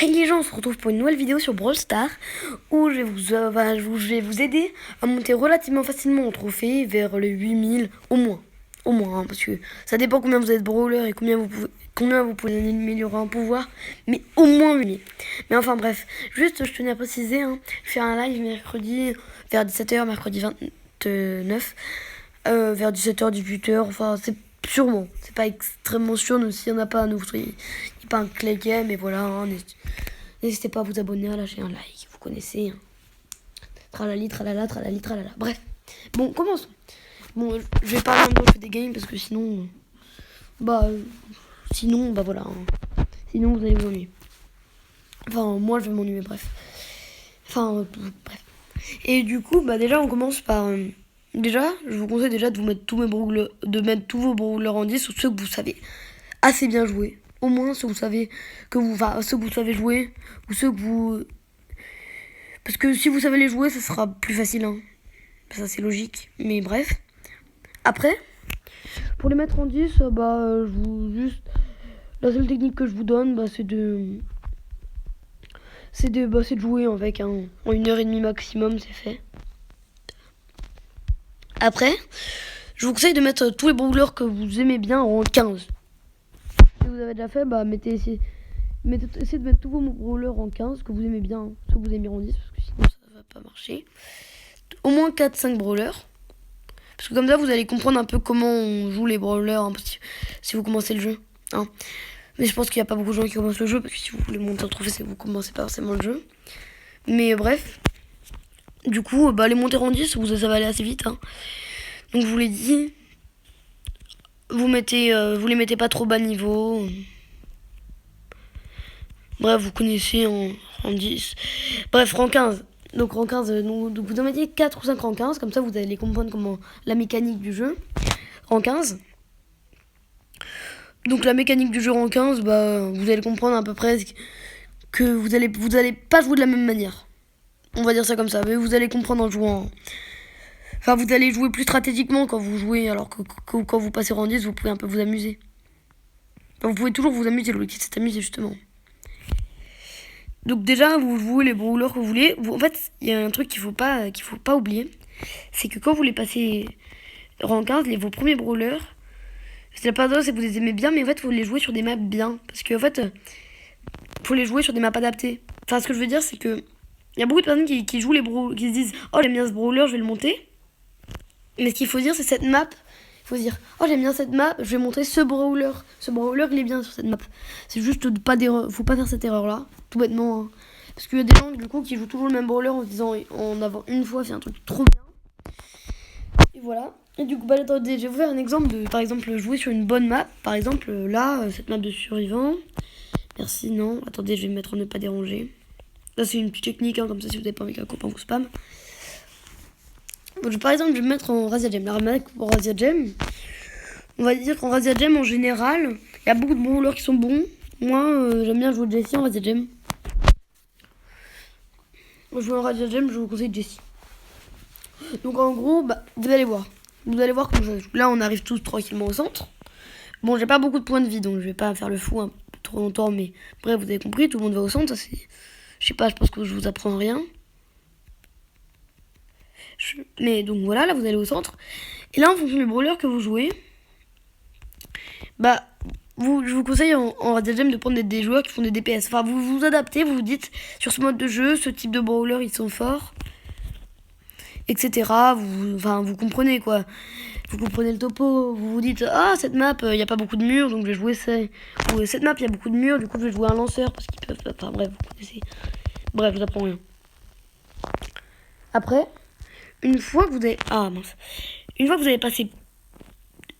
Hey les gens, on se retrouve pour une nouvelle vidéo sur Brawl Stars où je vais vous aider à monter relativement facilement en trophée vers les 8000 au moins. Au moins, hein, parce que ça dépend combien vous êtes brawler et combien vous pouvez améliorer un pouvoir, mais au moins 8000. Mais enfin bref, juste je tenais à préciser, hein, je vais faire un live mercredi vers 17h, mercredi 29, vers 17h, 18h, enfin c'est sûrement, c'est pas extrêmement sûr, donc s'il n'y en a pas, ne vous soyez pas un cliquet, mais voilà, hein, n'hésitez pas à vous abonner, à lâcher un like, vous connaissez. Hein. Tralali, tralala, tralali, tralala. Bref, bon, commençons. Bon, je vais pas vraiment jouer des games parce que sinon, bah voilà. Hein. Sinon, vous allez vous ennuyer. Enfin, moi, je vais m'ennuyer, bref. Enfin, bref. Et du coup, bah déjà, on commence par. Déjà, je vous conseille déjà de vous mettre mettre tous vos brawlers en 10 ou ceux que vous savez assez bien jouer. Au moins ceux que vous savez ceux que vous savez jouer ou ceux que vous. Parce que si vous savez les jouer, ça sera plus facile. Hein. Ça c'est logique. Mais bref. Après, pour les mettre en 10, je vous juste. La seule technique que je vous donne, c'est de jouer avec en 1h30 maximum, c'est fait. Après, je vous conseille de mettre tous les brawlers que vous aimez bien en 15. Si vous avez déjà fait, essayez de mettre tous vos brawlers en 15 que vous aimez bien, hein, ceux que vous aimez en 10, parce que sinon ça va pas marcher. Au moins 4-5 brawlers. Parce que comme ça, vous allez comprendre un peu comment on joue les brawlers hein, si vous commencez le jeu. Hein. Mais je pense qu'il n'y a pas beaucoup de gens qui commencent le jeu, parce que si vous voulez monter en trophée, c'est que vous commencez pas forcément le jeu. Mais bref. Du coup, les monter en 10, ça va aller assez vite. Hein. Donc je vous l'ai dit, vous les mettez pas trop bas niveau. Bref, vous connaissez en 10. Bref, rang 15. Donc rang 15, donc vous en mettez 4 ou 5 rang 15, comme ça vous allez comprendre comment la mécanique du jeu. Rang 15. Donc la mécanique du jeu rang 15, vous allez comprendre à peu près que vous allez pas jouer de la même manière. On va dire ça comme ça, mais vous allez comprendre en jouant. Enfin, vous allez jouer plus stratégiquement quand vous jouez, alors que quand vous passez rang 10, vous pouvez un peu vous amuser. Enfin, vous pouvez toujours vous amuser, l'objectif c'est d'amuser justement. Donc déjà, vous jouez les brawlers que vous voulez. En fait, il y a un truc qu'il faut pas oublier. C'est que quand vous les passez rang 15, vos premiers brawlers, c'est la pas c'est que vous les aimez bien, mais en fait, il faut les jouer sur des maps bien. Parce qu'en fait, faut les jouer sur des maps adaptées. Enfin, ce que je veux dire, c'est que il y a beaucoup de personnes qui jouent les brawlers, qui se disent « Oh, j'aime bien ce brawler, je vais le monter. » Mais ce qu'il faut dire, c'est cette map. Il faut se dire « Oh, j'aime bien cette map, je vais montrer ce brawler. Ce brawler, il est bien sur cette map. » C'est juste faut pas faire cette erreur-là, tout bêtement. Hein. Parce qu'il y a des gens, du coup, qui jouent toujours le même brawler en se disant « En avant une fois, c'est un truc trop bien. » Et voilà. Et du coup, attendez, je vais vous faire un exemple de, par exemple, jouer sur une bonne map. Par exemple, là, cette map de survivant. Merci, non. Attendez, je vais me mettre en ne pas déranger. Là, c'est une petite technique, hein, comme ça, si vous n'avez pas envie qu'un copain vous spam. Bon, par exemple, je vais me mettre en Razia Gem. La map pour Razia Gem, on va dire qu'en Razia Gem, en général, il y a beaucoup de brawlers qui sont bons. Moi, j'aime bien jouer Jessie en Razia Gem. Moi, je joue en Razia Gem, je vous conseille Jessie. Donc, en gros, vous allez voir. Vous allez voir comment ça joue. Là, on arrive tous tranquillement au centre. Bon, j'ai pas beaucoup de points de vie, donc je vais pas faire le fou un peu trop longtemps, mais bref, vous avez compris, tout le monde va au centre. Ça, c'est... Je sais pas, je pense que je vous apprends rien. Mais donc voilà, là, vous allez au centre. Et là, en fonction du brawler que vous jouez, je vous conseille en Razia Gem de prendre des joueurs qui font des DPS. Enfin, vous vous adaptez, vous vous dites, sur ce mode de jeu, ce type de brawler, ils sont forts, etc. Vous comprenez, quoi. Vous comprenez le topo, vous vous dites cette map il n'y a pas beaucoup de murs donc je vais jouer ça. Ou cette map il y a beaucoup de murs du coup je vais jouer un lanceur parce qu'ils peuvent. Enfin bref, vous connaissez. Bref, je vous apprends rien. Après, une fois que vous avez. Une fois que vous avez passé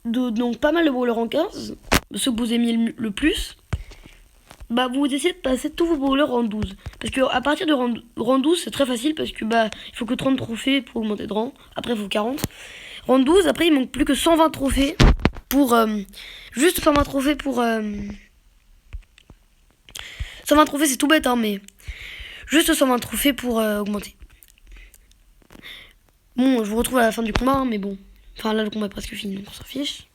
donc pas mal de brawlers en 15, ceux que vous aimiez le plus, vous essayez de passer tous vos brawlers en 12. Parce que à partir de rang 12, c'est très facile parce que il faut que 30 trophées pour augmenter de rang. Après il faut 40. Rang 12, après il manque plus que 120 trophées pour... juste 120 trophées pour... 120 trophées c'est tout bête hein, mais... Juste 120 trophées pour augmenter. Bon, je vous retrouve à la fin du combat, hein, mais bon. Enfin là le combat est presque fini, donc on s'en fiche.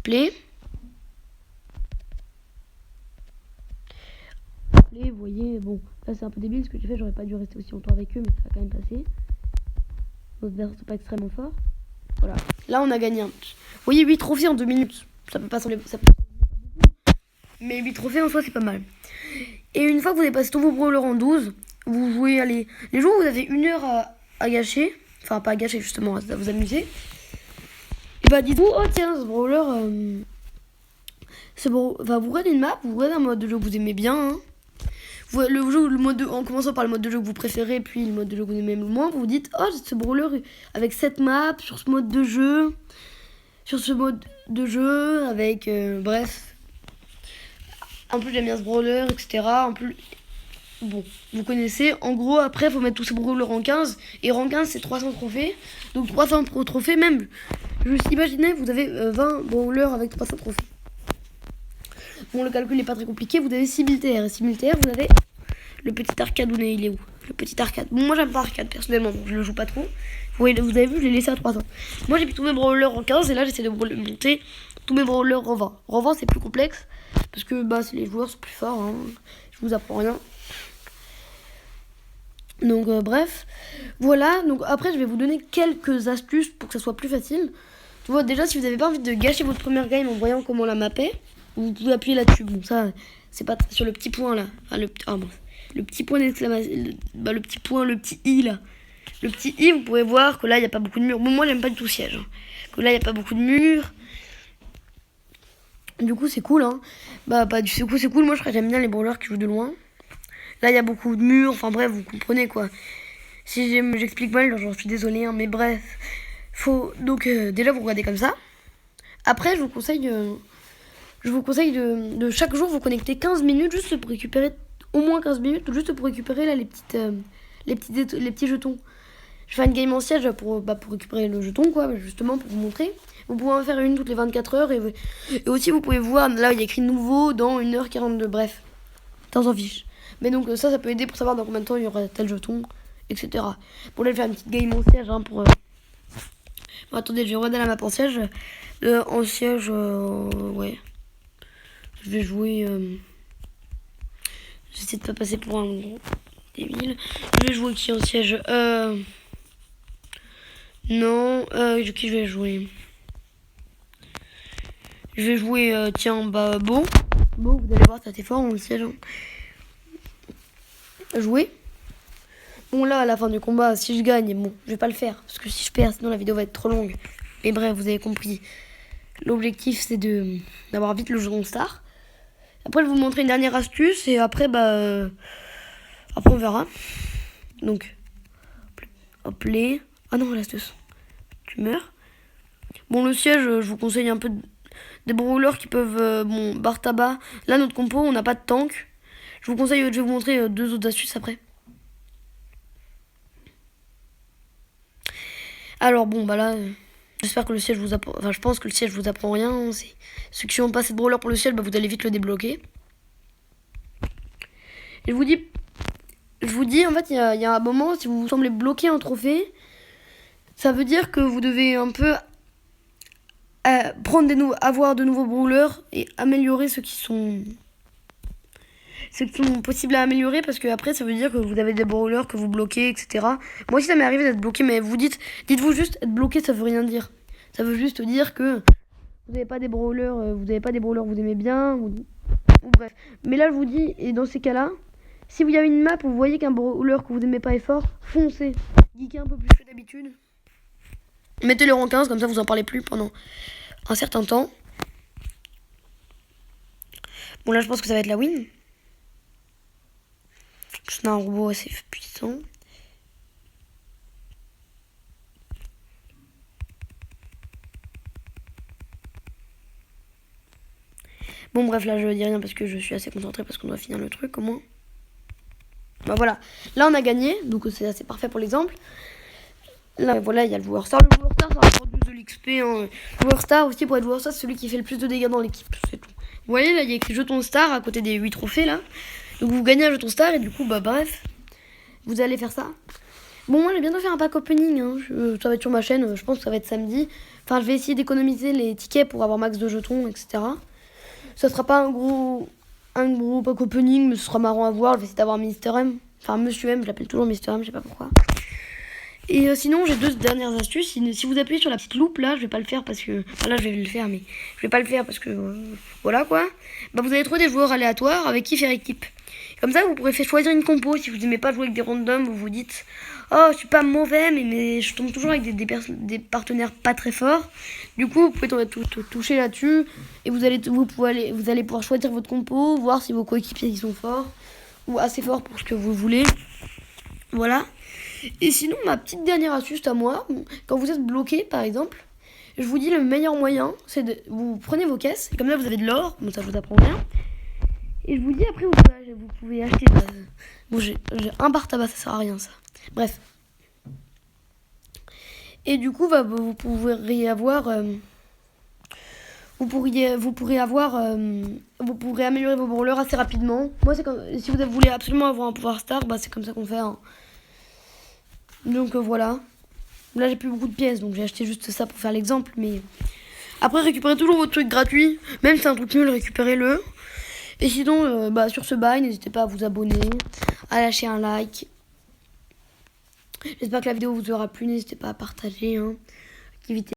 Play. regardez, vous voyez, bon, là c'est un peu débile ce que j'ai fait, j'aurais pas dû rester aussi longtemps avec eux, mais ça a quand même passé. Notre verre, c'est pas extrêmement fort. Voilà. Là, on a gagné un. Vous voyez, 8 trophées en 2 minutes. Ça peut pas sembler. Mais 8 trophées en soi, c'est pas mal. Et une fois que vous avez passé tous vos brawlers en 12, vous jouez, allez, les jours où vous avez 1 heure à gâcher, enfin pas à gâcher justement, à vous amuser, et bah dites-vous, oh tiens, ce brawler, vous regardez une map, vous regardez un mode de jeu que vous aimez bien, hein. En commençant par le mode de jeu que vous préférez, puis le mode de jeu que vous aimez le moins, vous vous dites, oh, ce brawler avec cette map, sur ce mode de jeu, avec, bref. En plus, j'aime bien ce brawler, etc. En plus, bon, vous connaissez. En gros, après, il faut mettre tous ces brawlers en 15. Et rang 15, c'est 300 trophées. Donc 300 trophées, même, juste imaginez, vous avez 20 brawlers avec 300 trophées. Bon, le calcul n'est pas très compliqué. Vous avez 6 militaires. Et 6 militaires, vous avez le petit arcade. Il est où? Le petit arcade. Bon, moi, j'aime pas arcade, personnellement. Donc je le joue pas trop. Vous avez vu, je l'ai laissé à 300. Moi, j'ai mis tous mes brawlers en 15. Et là, j'essaie de monter tous mes brawlers en 20. En 20, c'est plus complexe. Parce que les joueurs sont plus forts. Hein. Je vous apprends rien. Donc, bref. Voilà. Donc, après, je vais vous donner quelques astuces pour que ça soit plus facile. Tu vois, déjà, si vous n'avez pas envie de gâcher votre première game en voyant comment la map est, vous pouvez appuyer là-dessus. Bon, ça, c'est pas sur le petit point là. Enfin, le petit point d'exclamation. Le petit point, le petit i là. Le petit i, vous pouvez voir que là, il n'y a pas beaucoup de murs. Bon, moi, j'aime pas du tout siège. Hein. Que là, il n'y a pas beaucoup de murs. Du coup, c'est cool. Hein. Du coup, c'est cool. Moi, j'aime bien les brawlers qui jouent de loin. Là, il y a beaucoup de murs. Enfin, bref, vous comprenez quoi. Si j'explique mal, j'en suis désolée. Hein, mais bref. Donc, déjà, vous regardez comme ça. Après, je vous conseille de chaque jour vous connecter 15 minutes juste pour récupérer au moins 15 minutes juste pour récupérer là les petits jetons. Je fais une game en siège pour récupérer le jeton quoi, justement pour vous montrer. Vous pouvez en faire une toutes les 24 heures et aussi vous pouvez voir là il y a écrit nouveau dans 1h42, bref. Ça on s'en fiche. Mais donc ça peut aider pour savoir dans combien de temps il y aura tel jeton, etc. Bon là je vais faire une petite game en siège hein, pour Bon, attendez, je vais regarder la map en siège. En siège, ouais. Je vais jouer. J'essaie de pas passer pour un gros débile. Je vais jouer qui en siège Non. Qui je vais jouer? Je vais jouer, Beau. Beau, vous allez voir, ça c'est fort en siège. Hein. Jouer. Bon, là, à la fin du combat, si je gagne, bon, je vais pas le faire. Parce que si je perds, sinon la vidéo va être trop longue. Mais bref, vous avez compris. L'objectif, c'est d'avoir vite le jeton star. Après, je vais vous montrer une dernière astuce. Et après, après, on verra. Donc, hop, Ah non, l'astuce. Tu meurs. Bon, le siège, je vous conseille un peu des brawlers qui peuvent... bar tabac. Là, notre compo, on n'a pas de tank. Je vais vous montrer 2 autres astuces après. Alors bon là, j'espère que le siège vous apprend. Enfin, je pense que le siège vous apprend rien. Hein. Ceux qui n'ont pas assez de brawler pour le siège, vous allez vite le débloquer. Et je vous dis en fait, il y a un moment, si vous semblez bloqué en trophée, ça veut dire que vous devez un peu avoir de nouveaux brawlers et améliorer ceux qui sont possibles à améliorer parce que après ça veut dire que vous avez des brawlers que vous bloquez, etc. Moi aussi ça m'est arrivé d'être bloqué, mais dites-vous juste être bloqué, ça veut rien dire. Ça veut juste dire que vous n'avez pas des brawlers, que vous aimez bien, ou bref. Mais là je vous dis, et dans ces cas-là, si vous avez une map où vous voyez qu'un brawler que vous n'aimez pas est fort, foncez. Geekez un peu plus que d'habitude. Mettez-le en 15, comme ça vous en parlez plus pendant un certain temps. Bon là je pense que ça va être la win. C'est un robot assez puissant. Bon bref là je dis rien parce que je suis assez concentrée parce qu'on doit finir le truc au moins. Voilà, là on a gagné, donc c'est assez parfait pour l'exemple. Là voilà, il y a le joueur star. Le joueur star ça rapporte plus de l'XP. Hein. Le joueur star aussi pour être joueur star c'est celui qui fait le plus de dégâts dans l'équipe, c'est tout. Vous voyez là il y a écrit jeton star à côté des 8 trophées là. Donc vous gagnez un jeton star et du coup bref, vous allez faire ça. Bon moi j'ai bientôt faire un pack opening, hein. Ça va être sur ma chaîne, je pense que ça va être samedi. Enfin je vais essayer d'économiser les tickets pour avoir max de jetons, etc. Ça sera pas un un gros pack opening, mais ce sera marrant à voir. Je vais essayer d'avoir Mister M. Enfin, Monsieur M, je l'appelle toujours Mister M, je sais pas pourquoi. Et sinon, j'ai 2 dernières astuces. Si vous appuyez sur la petite loupe, là, je vais pas le faire parce que... Enfin, là, je vais le faire, mais je vais pas le faire parce que... voilà, quoi. Bah, vous allez trouver des joueurs aléatoires avec qui faire équipe. Comme ça, vous pourrez faire choisir une compo. Si vous aimez pas jouer avec des randoms, vous vous dites... Oh, je suis pas mauvais, mais je tombe toujours avec des partenaires pas très forts. Du coup, vous pouvez toucher là-dessus. Et vous allez pouvoir choisir votre compo, voir si vos coéquipiers ils sont forts. Ou assez forts pour ce que vous voulez. Voilà. Et sinon, ma petite dernière astuce à moi, quand vous êtes bloqué par exemple, je vous dis le meilleur moyen, c'est de vous prenez vos caisses, et comme là vous avez de l'or, bon ça je vous apprends rien, et je vous dis après vous pouvez acheter, bon j'ai un bar tabac, ça sert à rien ça, bref. Et du coup vous pourrez avoir, vous pourrez améliorer vos brawlers assez rapidement. Moi c'est comme, si vous voulez absolument avoir un pouvoir star, bah c'est comme ça qu'on fait. Hein. Donc voilà. Là j'ai plus beaucoup de pièces, donc j'ai acheté juste ça pour faire l'exemple. Mais après récupérez toujours votre truc gratuit. Même si c'est un truc nul, récupérez-le. Et sinon, sur ce bail, n'hésitez pas à vous abonner, à lâcher un like. J'espère que la vidéo vous aura plu. N'hésitez pas à partager. Hein. Activité.